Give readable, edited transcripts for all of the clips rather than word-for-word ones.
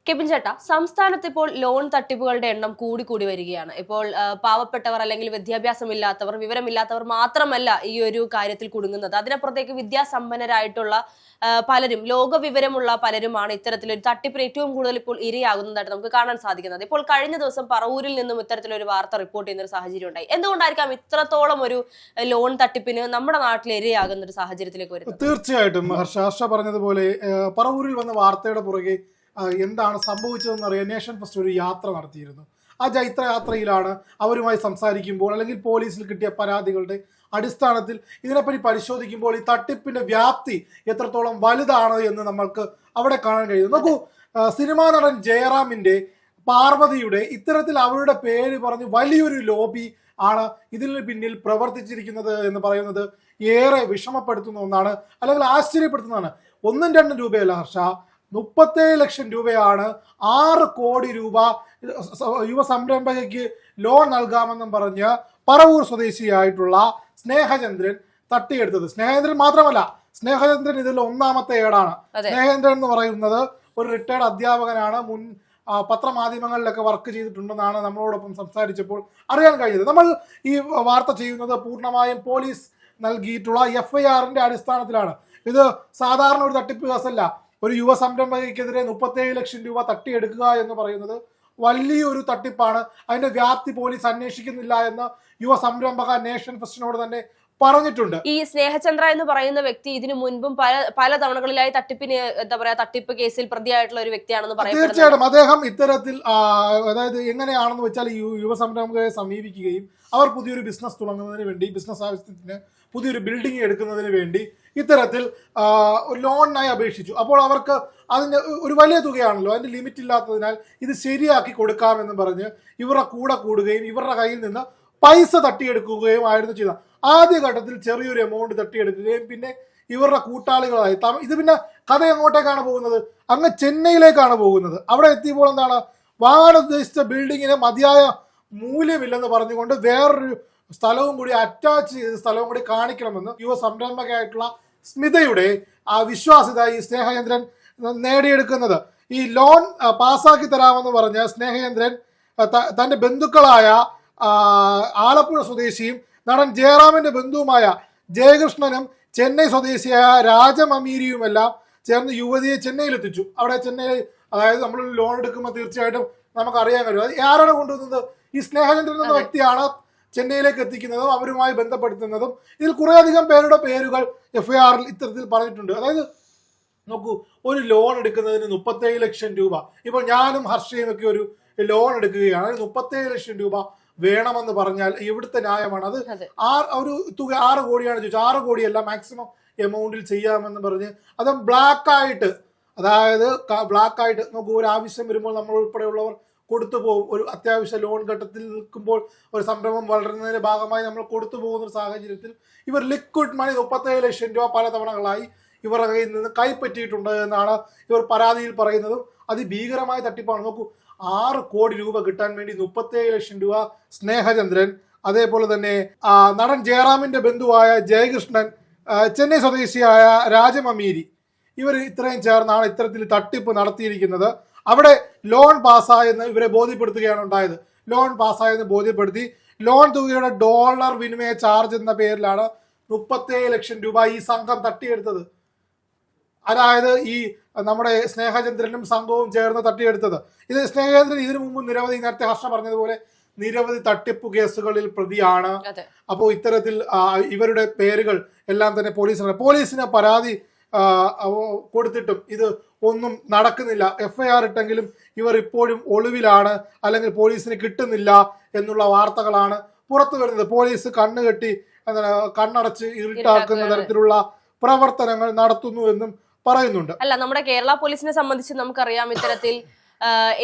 കെപിൻ ചേട്ടാ, സംസ്ഥാനത്ത് ഇപ്പോൾ ലോൺ തട്ടിപ്പുകളുടെ എണ്ണം കൂടി വരികയാണ്. ഇപ്പോൾ പാവപ്പെട്ടവർ അല്ലെങ്കിൽ വിദ്യാഭ്യാസമില്ലാത്തവർ, വിവരമില്ലാത്തവർ മാത്രമല്ല ഈ ഒരു കാര്യത്തിൽ കുടുങ്ങുന്നത്. അതിനപ്പുറത്തേക്ക് വിദ്യാസമ്പന്നരായിട്ടുള്ള പലരും, ലോക വിവരമുള്ള പലരുമാണ് ഇത്തരത്തിലൊരു തട്ടിപ്പിന് ഏറ്റവും കൂടുതൽ ഇപ്പോൾ ഇരയാകുന്നതായിട്ട് നമുക്ക് കാണാൻ സാധിക്കുന്നത്. ഇപ്പോൾ കഴിഞ്ഞ ദിവസം പറവൂരിൽ നിന്നും ഇത്തരത്തിലൊരു വാർത്ത റിപ്പോർട്ട് ചെയ്യുന്ന ഒരു സാഹചര്യം ഉണ്ടായി. എന്തുകൊണ്ടായിരിക്കാം ഇത്രത്തോളം ഒരു ലോൺ തട്ടിപ്പിന് നമ്മുടെ നാട്ടിൽ ഇരയാകുന്ന ഒരു സാഹചര്യത്തിലേക്ക് വരുന്നത്? തീർച്ചയായിട്ടും ഹർഷ പറഞ്ഞതുപോലെ പറവൂരിൽ വന്ന വാർത്തയുടെ പുറകെ എന്താണ് സംഭവിച്ചതെന്ന് അറിയാൻ നേഷൻ ഫസ്റ്റ് ഒരു യാത്ര നടത്തിയിരുന്നു. ആ ജൈത്ര യാത്രയിലാണ് അവരുമായി സംസാരിക്കുമ്പോൾ അല്ലെങ്കിൽ പോലീസിൽ കിട്ടിയ പരാതികളുടെ അടിസ്ഥാനത്തിൽ ഇതിനെപ്പറ്റി പരിശോധിക്കുമ്പോൾ ഈ തട്ടിപ്പിന്റെ വ്യാപ്തി എത്രത്തോളം വലുതാണ് എന്ന് നമ്മൾക്ക് അവിടെ കാണാൻ കഴിയും. നോക്കൂ, സിനിമാ നടൻ ജയറാമിന്റെ പാർവതിയുടെ ഇത്തരത്തിൽ അവരുടെ പേര് പറഞ്ഞ് വലിയൊരു ലോബി ആണ് ഇതിന് പിന്നിൽ പ്രവർത്തിച്ചിരിക്കുന്നത് എന്ന് പറയുന്നത് ഏറെ വിഷമപ്പെടുത്തുന്ന ഒന്നാണ്, അല്ലെങ്കിൽ ആശ്ചര്യപ്പെടുത്തുന്നതാണ്. 1-2 രൂപയല്ല ഹർഷ, 37 ലക്ഷം രൂപയാണ് 6 കോടി രൂപ യുവ സംരംഭകയ്ക്ക് ലോൺ നൽകാമെന്നും പറഞ്ഞ് പറവൂർ സ്വദേശിയായിട്ടുള്ള സ്നേഹചന്ദ്രൻ തട്ടിയെടുത്തത്. സ്നേഹചന്ദ്രൻ മാത്രമല്ല, സ്നേഹചന്ദ്രൻ ഇതിൽ ഒന്നാമത്തെ ഏടാണ്. സ്നേഹചന്ദ്രൻ എന്ന് പറയുന്നത് ഒരു റിട്ടയർഡ് അധ്യാപകനാണ്. മുൻ പത്രമാധ്യമങ്ങളിലൊക്കെ വർക്ക് ചെയ്തിട്ടുണ്ടെന്നാണ് നമ്മളോടൊപ്പം സംസാരിച്ചപ്പോൾ അറിയാൻ കഴിഞ്ഞത്. നമ്മൾ ഈ വാർത്ത ചെയ്യുന്നത് പൂർണ്ണമായും പോലീസ് നൽകിയിട്ടുള്ള FIRന്റെ അടിസ്ഥാനത്തിലാണ്. ഇത് സാധാരണ ഒരു തട്ടിപ്പ് കേസല്ല. ഒരു യുവ സംരംഭകയ്ക്കെതിരെ 37 ലക്ഷം രൂപ തട്ടിയെടുക്കുക എന്ന് പറയുന്നത് വലിയൊരു തട്ടിപ്പാണ്. അതിന്റെ വ്യാപ്തി പോലീസ് അന്വേഷിക്കുന്നില്ല എന്ന് യുവ സംരംഭക നേഷൻ ഫസ്റ്റിനോട് തന്നെ പറഞ്ഞിട്ടുണ്ട്. ഈ സ്നേഹചന്ദ്ര എന്ന് പറയുന്ന വ്യക്തി ഇതിനു മുൻപും പല തവണകളിലായി തട്ടിപ്പ് കേസിൽ പ്രതിയായിട്ടുള്ള ഒരു വ്യക്തിയാണെന്ന് പറയുന്നത്. തീർച്ചയായിട്ടും അദ്ദേഹം ഇത്തരത്തിൽ അതായത് എങ്ങനെയാണെന്ന് വെച്ചാൽ യുവ സംരംഭകരെ സമീപിക്കുകയും അവർ പുതിയൊരു ബിസിനസ് തുടങ്ങുന്നതിന് വേണ്ടി, ബിസിനസ് ആവശ്യത്തിന് പുതിയൊരു ബിൽഡിംഗ് എടുക്കുന്നതിന് വേണ്ടി ഇത്തരത്തിൽ ലോണിനായി അപേക്ഷിച്ചു. അപ്പോൾ അവർക്ക് അതിന് ഒരു വലിയ തുകയാണല്ലോ, അതിന്റെ ലിമിറ്റ് ഇല്ലാത്തതിനാൽ ഇത് ശരിയാക്കി കൊടുക്കാമെന്ന് പറഞ്ഞ് ഇവരുടെ കൂടെ കൂടുകയും ഇവരുടെ കയ്യിൽ നിന്ന് പൈസ തട്ടിയെടുക്കുകയും ആയിരുന്നു ചെയ്ത. ആദ്യഘട്ടത്തിൽ ചെറിയൊരു എമൗണ്ട് തട്ടിയെടുക്കുകയും പിന്നെ ഇവരുടെ കൂട്ടാളികളായി ഇത് പിന്നെ കഥ എങ്ങോട്ടേക്കാണ് പോകുന്നത്? അങ്ങ് ചെന്നൈയിലേക്കാണ് പോകുന്നത്. അവിടെ എത്തിയപ്പോൾ എന്താണ്, വാങ്ങാൻ ഉദ്ദേശിച്ച ബിൽഡിങ്ങിന് മതിയായ മൂല്യമില്ലെന്ന് പറഞ്ഞുകൊണ്ട് വേറൊരു സ്ഥലവും കൂടി അറ്റാച്ച് ചെയ്ത് സ്ഥലവും കൂടി കാണിക്കണമെന്ന് യുവ സംരംഭകയായിട്ടുള്ള സ്മിതയുടെ വിശ്വാസ്യത ഈ സ്നേഹചന്ദ്രൻ നേടിയെടുക്കുന്നത്. ഈ ലോൺ പാസ്സാക്കി തരാമെന്ന് പറഞ്ഞ് സ്നേഹചന്ദ്രൻ തന്റെ ബന്ധുക്കളായ ആലപ്പുഴ സ്വദേശിയും നടൻ ജയറാമിന്റെ ബന്ധുവുമായ ജയകൃഷ്ണനും ചെന്നൈ സ്വദേശിയായ രാജമമീരിയുമെല്ലാം ചേർന്ന് യുവതിയെ ചെന്നൈയിലെത്തിച്ചു. അവിടെ ചെന്നൈ, അതായത് നമ്മൾ ലോൺ എടുക്കുമ്പോൾ തീർച്ചയായിട്ടും നമുക്ക് അറിയാൻ കഴിയും അത് ആരാണ് കൊണ്ടുവന്നത്. ഈ സ്നേഹചന്ദ്രൻ എന്ന വ്യക്തിയാണ് ചെന്നൈയിലേക്ക് എത്തിക്കുന്നതും അവരുമായി ബന്ധപ്പെടുത്തുന്നതും. ഇതിൽ കുറേയധികം പേരുടെ പേരുകൾ FIRൽ ഇത്തരത്തിൽ പറഞ്ഞിട്ടുണ്ട്. അതായത് നോക്കൂ, ഒരു ലോൺ എടുക്കുന്നതിന് 37 ലക്ഷം രൂപ, ഇപ്പോൾ ഞാനും ഹർഷയും ഒക്കെ ഒരു ലോൺ എടുക്കുകയാണ്, 37 ലക്ഷം രൂപ വേണമെന്ന് പറഞ്ഞാൽ ഇവിടുത്തെ ന്യായമാണ് അത്? ഒരു തുക 6 കോടിയാണ് ചോദിച്ചത്. 6 കോടിയല്ല, മാക്സിമം എമൗണ്ടിൽ ചെയ്യാമെന്ന് പറഞ്ഞ് അതും ബ്ലാക്കായിട്ട്, അതായത് ബ്ലാക്കായിട്ട് നോക്കൂ, ഒരു ആവശ്യം വരുമ്പോൾ നമ്മൾ ഉൾപ്പെടെയുള്ളവർ കൊടുത്തു പോകും. ഒരു അത്യാവശ്യ ലോൺ ഘട്ടത്തിൽ നിൽക്കുമ്പോൾ ഒരു സംരംഭം വളരുന്നതിന്റെ ഭാഗമായി നമ്മൾ കൊടുത്തു പോകുന്ന ഒരു സാഹചര്യത്തിൽ ഇവർ ലിക്വിഡ് മണി 37 ലക്ഷം രൂപ പല തവണകളായി ഇവരുടെ കയ്യിൽ നിന്ന് കൈപ്പറ്റിയിട്ടുണ്ട് എന്നാണ് ഇവർ പരാതിയിൽ പറയുന്നതും. അതിഭീകരമായ തട്ടിപ്പാണ്. നോക്കൂ, 6 കോടി രൂപ കിട്ടാൻ വേണ്ടി 37 ലക്ഷം രൂപ സ്നേഹചന്ദ്രൻ, അതേപോലെ തന്നെ നടൻ ജയറാമിന്റെ ബന്ധുവായ ജയകൃഷ്ണൻ, ചെന്നൈ സ്വദേശിയായ രാജമമീരി, ഇവർ ഇത്രയും ചേർന്നാണ് ഇത്തരത്തിൽ തട്ടിപ്പ് നടത്തിയിരിക്കുന്നത്. അവിടെ ലോൺ പാസ്സായെന്ന് ഇവരെ ബോധ്യപ്പെടുത്തുകയാണ് ഉണ്ടായത്. ലോൺ പാസ്സായെന്ന് ബോധ്യപ്പെടുത്തി ലോൺ തുകയുടെ ഡോളർ വിനിമയ ചാർജ് എന്ന പേരിലാണ് 37 ലക്ഷം രൂപ ഈ സംഘം തട്ടിയെടുത്തത്. അതായത് ഈ നമ്മുടെ സ്നേഹചന്ദ്രനും സംഘവും ചേർന്ന് തട്ടിയെടുത്തത്. ഇത് സ്നേഹചന്ദ്രൻ ഇതിനു മുമ്പ് നിരവധി, നേരത്തെ ഹർഷ പറഞ്ഞതുപോലെ നിരവധി തട്ടിപ്പ് കേസുകളിൽ പ്രതിയാണ്. അപ്പോൾ ഇത്തരത്തിൽ ഇവരുടെ പേരുകൾ എല്ലാം തന്നെ പോലീസിന് പരാതി കൊടുത്തിട്ടും ഇത് ഒന്നും നടക്കുന്നില്ല. FIR ഇട്ടെങ്കിലും ഇവർ ഇപ്പോഴും ഒളിവിലാണ്, അല്ലെങ്കിൽ പോലീസിന് കിട്ടുന്നില്ല എന്നുള്ള വാർത്തകളാണ് പുറത്തു വരുന്നത്. പോലീസ് കണ്ണടച്ച് ഇരുട്ടാക്കുന്ന തരത്തിലുള്ള പ്രവർത്തനങ്ങൾ നടത്തുന്നു എന്നും പറയുന്നുണ്ട്. അല്ല, നമ്മുടെ കേരള പോലീസിനെ സംബന്ധിച്ച് നമുക്കറിയാം, ഇത്തരത്തിൽ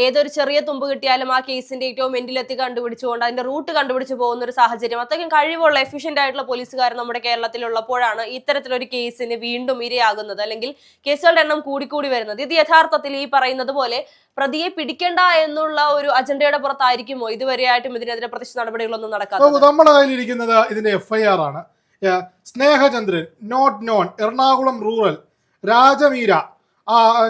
ഏതൊരു ചെറിയ തുമ്പ് കിട്ടിയാലും ആ കേസിന്റെ ഏറ്റവും എൻഡിലെത്തി കണ്ടുപിടിച്ചുകൊണ്ട് അതിന്റെ റൂട്ട് കണ്ടുപിടിച്ച് പോകുന്ന ഒരു സാഹചര്യം, അത്രയ്ക്കും കഴിവുള്ള എഫിഷ്യന്റ് ആയിട്ടുള്ള പോലീസുകാർ നമ്മുടെ കേരളത്തിലുള്ളപ്പോഴാണ് ഇത്തരത്തിലൊരു കേസിന് വീണ്ടും ഇരയാകുന്നത്, അല്ലെങ്കിൽ കേസുകളുടെ എണ്ണം കൂടിക്കൂടി വരുന്നത്. ഇത് യഥാർത്ഥത്തിൽ ഈ പറയുന്നത് പോലെ പ്രതിയെ പിടിക്കേണ്ട എന്നുള്ള ഒരു അജണ്ടയുടെ പുറത്തായിരിക്കുമോ ഇതുവരെയായിട്ടും ഇതിനെതിരെ പ്രത്യക്ഷ നടപടികളൊന്നും നടക്കാത്തത്? നമ്മുടെ കയ്യിലിരിക്കുന്നത് ഇതിന്റെ FIR ആണ്. സ്നേഹചന്ദ്രൻ, not known, Ernakulam rural, രാജമീര,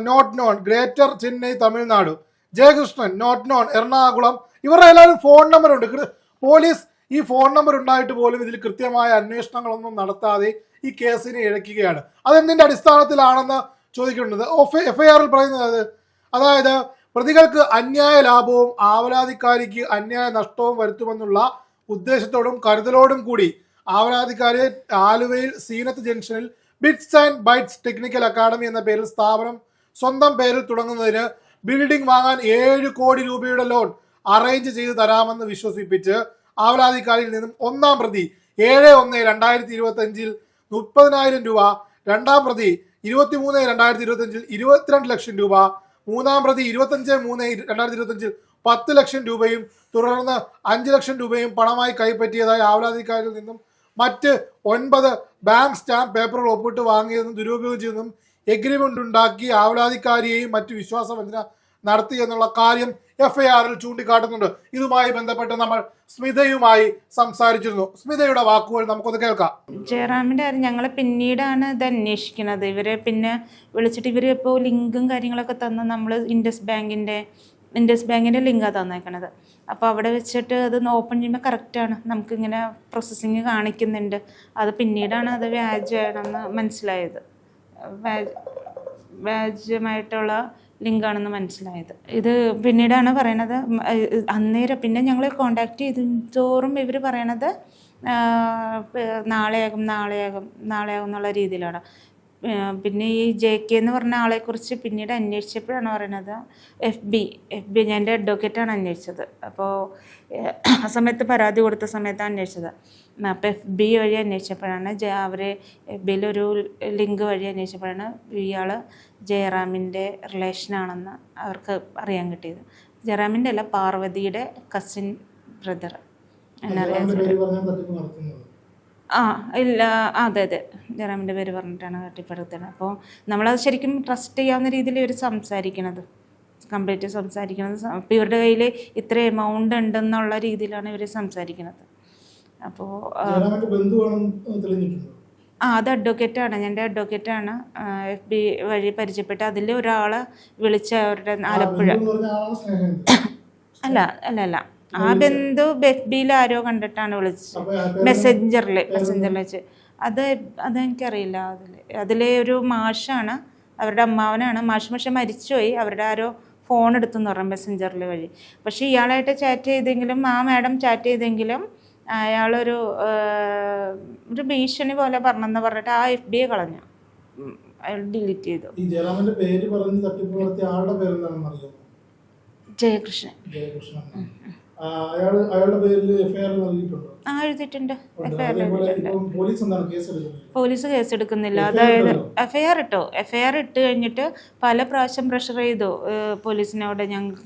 not known greater Chennai Tamil Nadu, Jayakrishnan not known Ernakulam. ഇവരുടെ എല്ലാവരും ഫോൺ നമ്പർ ഉണ്ട്. പോലീസ് ഈ ഫോൺ നമ്പർ ഉണ്ടായിട്ട് പോലും ഇതിൽ കൃത്യമായ അന്വേഷണങ്ങളൊന്നും നടത്താതെ ഈ കേസിനെ ഇഴക്കുകയാണ്. അതെന്തിന്റെ അടിസ്ഥാനത്തിലാണെന്ന് ചോദിക്കേണ്ടത്. FIR-ൽ പറയുന്നത് അതായത് പ്രതികൾക്ക് അന്യായ ലാഭവും ആവലാതിക്കാരിക്ക് അന്യായ നഷ്ടവും വരുത്തുമെന്നുള്ള ഉദ്ദേശത്തോടും കരുതലോടും കൂടി ആവലാതിക്കാരെ ആലുവയിൽ സീനത്ത് ജംഗ്ഷനിൽ bits and bytes technical academy എന്ന പേരിൽ സ്ഥാപനം സ്വന്തം പേരിൽ തുടങ്ങുന്നതിന് ബിൽഡിംഗ് വാങ്ങാൻ 7 കോടി രൂപയുടെ ലോൺ അറേഞ്ച് ചെയ്ത് തരാമെന്ന് വിശ്വസിപ്പിച്ച് ആവലാതിക്കാരിൽ നിന്നും ഒന്നാം പ്രതി 7/1/2025 30,000 രൂപ, രണ്ടാം പ്രതി 23/2025 22 ലക്ഷം രൂപ, മൂന്നാം പ്രതി 25/3/2025 10 ലക്ഷം രൂപയും തുടർന്ന് 5 ലക്ഷം രൂപയും പണമായി കൈപ്പറ്റിയതായി ആവലാതിക്കാരിൽ നിന്നും മറ്റ് 9 ബാങ്ക് സ്റ്റാമ്പ് പേപ്പറുകൾ ഒപ്പിട്ട് വാങ്ങിയതെന്നും ദുരുപയോഗം ചെയ്തതും എഗ്രിമെന്റ് ഉണ്ടാക്കി ആവലാതിക്കാരിയെയും മറ്റു വിശ്വാസവഞ്ചന നടത്തി എന്നുള്ള കാര്യം FIR-ൽ ചൂണ്ടിക്കാട്ടുന്നുണ്ട്. ഇതുമായി ബന്ധപ്പെട്ട് നമ്മൾ സ്മിതയുമായി സംസാരിച്ചിരുന്നു. സ്മിതയുടെ വാക്കുകൾ നമുക്കൊന്ന് കേൾക്കാം. ജയറാമിൻ്റെ കാര്യം ഞങ്ങൾ പിന്നീടാണ് ഇത് അന്വേഷിക്കുന്നത്. ഇവരെ പിന്നെ വിളിച്ചിട്ട് ഇവർ ഇപ്പോൾ ലിങ്കും കാര്യങ്ങളൊക്കെ തന്ന് നമ്മൾ ഇൻഡസ് ബാങ്കിൻ്റെ ലിങ്കാണ് തന്നേക്കണത്. അപ്പോൾ അവിടെ വെച്ചിട്ട് അത് ഓപ്പൺ ചെയ്യുമ്പോൾ കറക്റ്റാണ്, നമുക്കിങ്ങനെ പ്രോസസ്സിങ് കാണിക്കുന്നുണ്ട്. അത് പിന്നീടാണ് അത് വ്യാജമാണെന്ന് മനസ്സിലായത്, വ്യാജമായിട്ടുള്ള ലിങ്കാണെന്ന് മനസ്സിലായത്. ഇത് പിന്നീടാണ് പറയണത്. അന്നേരം പിന്നെ ഞങ്ങൾ കോണ്ടാക്ട് ചെയ്തോറും ഇവർ പറയണത് നാളെയാകും എന്നുള്ള രീതിയിലാണ്. പിന്നെ ഈ JK എന്ന് പറഞ്ഞ ആളെക്കുറിച്ച് പിന്നീട് അന്വേഷിച്ചപ്പോഴാണ് പറയണത് FB ഞാൻ എൻ്റെ അഡ്വക്കേറ്റാണ് അന്വേഷിച്ചത്. അപ്പോൾ ആ സമയത്ത് പരാതി കൊടുത്ത സമയത്താണ് അന്വേഷിച്ചത്. അപ്പോൾ FB വഴി അന്വേഷിച്ചപ്പോഴാണ് അവർ FBയിലൊരു ലിങ്ക് വഴി അന്വേഷിച്ചപ്പോഴാണ് ഇയാൾ ജയറാമിൻ്റെ റിലേഷനാണെന്ന് അവർക്ക് അറിയാൻ കിട്ടിയത്. ജയറാമിൻ്റെ അല്ല, പാർവതിയുടെ കസിൻ ബ്രദർ എന്നറിയാൻ. ഇല്ല, അതെ ജയറാമിൻ്റെ പേര് പറഞ്ഞിട്ടാണ് തട്ടിപ്പെടുത്തുന്നത്. അപ്പോൾ നമ്മളത് ശരിക്കും ട്രസ്റ്റ് ചെയ്യാവുന്ന രീതിയിൽ ഇവർ കംപ്ലീറ്റ് സംസാരിക്കുന്നത്. അപ്പോൾ ഇവരുടെ കയ്യിൽ ഇത്ര എമൗണ്ട് ഉണ്ടെന്നുള്ള രീതിയിലാണ് ഇവർ സംസാരിക്കുന്നത്. അപ്പോൾ അത് അഡ്വക്കേറ്റാണ്, എൻ്റെ അഡ്വക്കേറ്റാണ്. FB വഴി പരിചയപ്പെട്ട് അതിൽ ഒരാളെ വിളിച്ച അവരുടെ ആലപ്പുഴ അല്ല ആ ബന്ധു FBയിൽ ആരോ കണ്ടിട്ടാണ് വിളിച്ചത്, മെസ്സഞ്ചറിൽ വെച്ച്. അതെനിക്കറിയില്ല. അതിലെ ഒരു മാഷാണ്, അവരുടെ അമ്മാവനാണ് മാഷ്. പക്ഷെ മരിച്ചുപോയി. അവരുടെ ആരോ ഫോൺ എടുത്തെന്ന് പറഞ്ഞു മെസ്സഞ്ചറിൽ വഴി. പക്ഷെ ഇയാളായിട്ട് ചാറ്റ് ചെയ്തെങ്കിലും ആ മാഡം ചാറ്റ് ചെയ്തെങ്കിലും അയാളൊരു ഭീഷണി പോലെ പറഞ്ഞെന്ന് പറഞ്ഞിട്ട് ആ FBയെ കളഞ്ഞു, അയാൾ ഡിലീറ്റ് ചെയ്തു. ജയകൃഷ്ണൻ. എഴുതിയിട്ടുണ്ട്. പോലീസ് കേസെടുക്കുന്നില്ല. അതായത് FIR ഇട്ട് കഴിഞ്ഞിട്ട് പല പ്രാവശ്യം പ്രഷർ ചെയ്തു പോലീസിനോട്,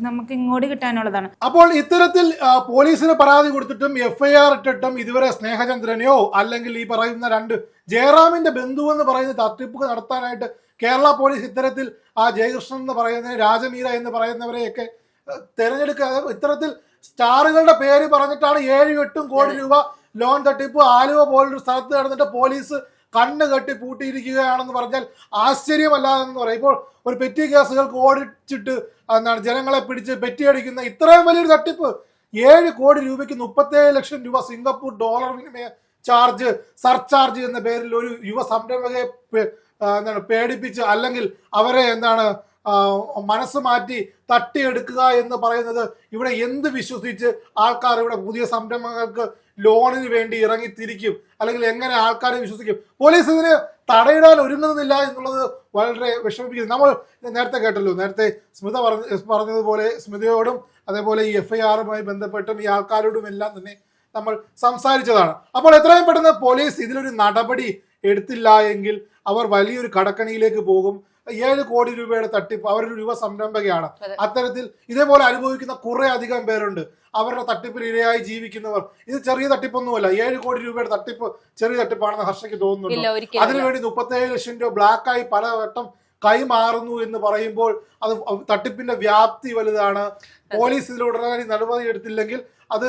നമുക്ക് ഇങ്ങോട്ട് കിട്ടാനുള്ളതാണ്. അപ്പോൾ ഇത്തരത്തിൽ പോലീസിന് പരാതി കൊടുത്തിട്ടും FIR ഇട്ടിട്ടും ഇതുവരെ സ്നേഹചന്ദ്രനെയോ അല്ലെങ്കിൽ ഈ പറയുന്ന രണ്ട് ജയറാമിന്റെ ബന്ധു എന്ന് പറയുന്ന തട്ടിപ്പ് നടത്താനായിട്ട് കേരള പോലീസ് ഇത്തരത്തിൽ ആ ജയകൃഷ്ണൻ എന്ന് പറയുന്ന രാജമീര എന്ന് പറയുന്നവരെയൊക്കെ തെരഞ്ഞെടുക്കുക. ഇത്തരത്തിൽ സ്റ്റാറുകളുടെ പേര് പറഞ്ഞിട്ടാണ് 7-8 കോടി രൂപ ലോൺ തട്ടിപ്പ് ആലുവ പോലൊരു സ്ഥലത്ത് നടന്നിട്ട് പോലീസ് കണ്ണ് കെട്ടി പൂട്ടിയിരിക്കുകയാണെന്ന് പറഞ്ഞാൽ ആശ്ചര്യമല്ലാതെന്ന് പറയും. ഇപ്പോൾ ഒരു പെറ്റി കേസുകൾക്ക് ഓടിച്ചിട്ട് ജനങ്ങളെ പിടിച്ച് പെറ്റിയടിക്കുന്ന ഇത്രയും വലിയൊരു തട്ടിപ്പ് 7 കോടി രൂപയ്ക്ക് 37 ലക്ഷം രൂപ സിംഗപ്പൂർ ഡോളർ വിനിമയ ചാർജ്, സർചാർജ് എന്ന പേരിൽ ഒരു യുവ സംരംഭകയെ പേടിപ്പിച്ച് അല്ലെങ്കിൽ അവരെ മനസ്സ് മാറ്റി തട്ടിയെടുക്കുക എന്ന് പറയുന്നത് ഇവിടെ എന്ത് വിശ്വസിച്ച് ആൾക്കാർ ഇവിടെ പുതിയ സംരംഭങ്ങൾക്ക് ലോണിന് വേണ്ടി ഇറങ്ങിത്തിരിക്കും? അല്ലെങ്കിൽ എങ്ങനെ ആൾക്കാരെ വിശ്വസിക്കും? പോലീസ് ഇതിന് തടയിടാൻ ഒരുങ്ങുന്നില്ല എന്നുള്ളത് വളരെ വിഷമിപ്പിക്കുന്നു. നമ്മൾ നേരത്തെ കേട്ടല്ലോ, നേരത്തെ സ്മിത പറഞ്ഞതുപോലെ സ്മിതയോടും അതേപോലെ ഈ FIR-മായി ബന്ധപ്പെട്ടും ഈ ആൾക്കാരോടും എല്ലാം തന്നെ നമ്മൾ സംസാരിച്ചതാണ്. അപ്പോൾ എത്രയും പെട്ടെന്ന് പോലീസ് ഇതിലൊരു നടപടി എടുത്തില്ല എങ്കിൽ അവർ വലിയൊരു കടക്കണിയിലേക്ക് പോകും. 7 കോടി രൂപയുടെ തട്ടിപ്പ്, അവരൊരു യുവ സംരംഭകയാണ്. അത്തരത്തിൽ ഇതേപോലെ അനുഭവിക്കുന്ന കുറെ അധികം പേരുണ്ട്. അവരുടെ തട്ടിപ്പിൽ ഇരയായി ജീവിക്കുന്നവർ. ഇത് ചെറിയ തട്ടിപ്പൊന്നുമല്ല. 7 കോടി രൂപയുടെ തട്ടിപ്പ് ചെറിയ തട്ടിപ്പാണെന്ന് ഹർഷയ്ക്ക് തോന്നുന്നുണ്ട്. അതിനുവേണ്ടി 37 ലക്ഷം രൂപ ബ്ലാക്കായി പലവട്ടം കൈമാറുന്നു എന്ന് പറയുമ്പോൾ അത് തട്ടിപ്പിന്റെ വ്യാപ്തി വലുതാണ്. പോലീസ് ഇതിൽ ഉടനടി നടപടി എടുത്തില്ലെങ്കിൽ അത്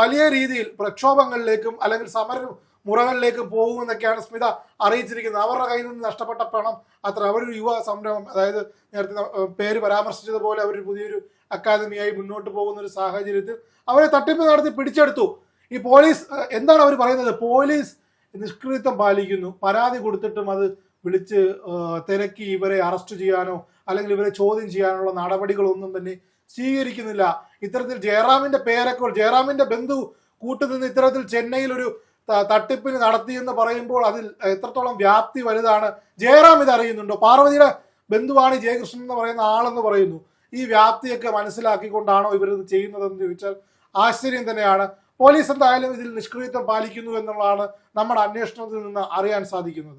വലിയ രീതിയിൽ പ്രക്ഷോഭങ്ങളിലേക്കും അല്ലെങ്കിൽ സമരം മുറകളിലേക്ക് പോകുമെന്നൊക്കെയാണ് സ്മിത അറിയിച്ചിരിക്കുന്നത്. അവരുടെ കയ്യിൽ നിന്ന് നഷ്ടപ്പെട്ട പണം അത്ര. അവരൊരു യുവ സംരംഭം, അതായത് നേരത്തെ പേര് പരാമർശിച്ചതുപോലെ അവരൊരു പുതിയൊരു അക്കാദമിയായി മുന്നോട്ട് പോകുന്ന ഒരു സാഹചര്യത്തിൽ അവരെ തട്ടിപ്പ് നടത്തി പിടിച്ചെടുത്തു. ഈ പോലീസ് എന്താണ് അവർ പറയുന്നത്? പോലീസ് നിഷ്ക്രിയത്വം പാലിക്കുന്നു, പരാതി കൊടുത്തിട്ടും അത് വിളിച്ച് തിരക്കി ഇവരെ അറസ്റ്റ് ചെയ്യാനോ അല്ലെങ്കിൽ ഇവരെ ചോദ്യം ചെയ്യാനുള്ള നടപടികളൊന്നും തന്നെ സ്വീകരിക്കുന്നില്ല. ഇത്തരത്തിൽ ജയറാമിന്റെ ബന്ധു കൂട്ടുനിന്ന് ഇത്തരത്തിൽ ചെന്നൈയിൽ ഒരു തട്ടിപ്പിന് നടത്തിയെന്ന് പറയുമ്പോൾ അതിൽ എത്രത്തോളം വ്യാപ്തി വലുതാണ്. ജയറാം ഇത് അറിയുന്നുണ്ടോ? പാർവതിയുടെ ബന്ധുവാണ് ജയകൃഷ്ണൻ എന്ന് പറയുന്ന ആളെന്ന് പറയുന്നു. ഈ വ്യാപ്തിയൊക്കെ മനസ്സിലാക്കിക്കൊണ്ടാണോ ഇവരിത് ചെയ്യുന്നതെന്ന് ചോദിച്ചാൽ ആശ്ചര്യം തന്നെയാണ്. പോലീസ് എന്തായാലും ഇതിൽ നിഷ്ക്രിയത്വം പാലിക്കുന്നു എന്നുള്ളതാണ് നമ്മുടെ അന്വേഷണത്തിൽ നിന്ന് അറിയാൻ സാധിക്കുന്നത്.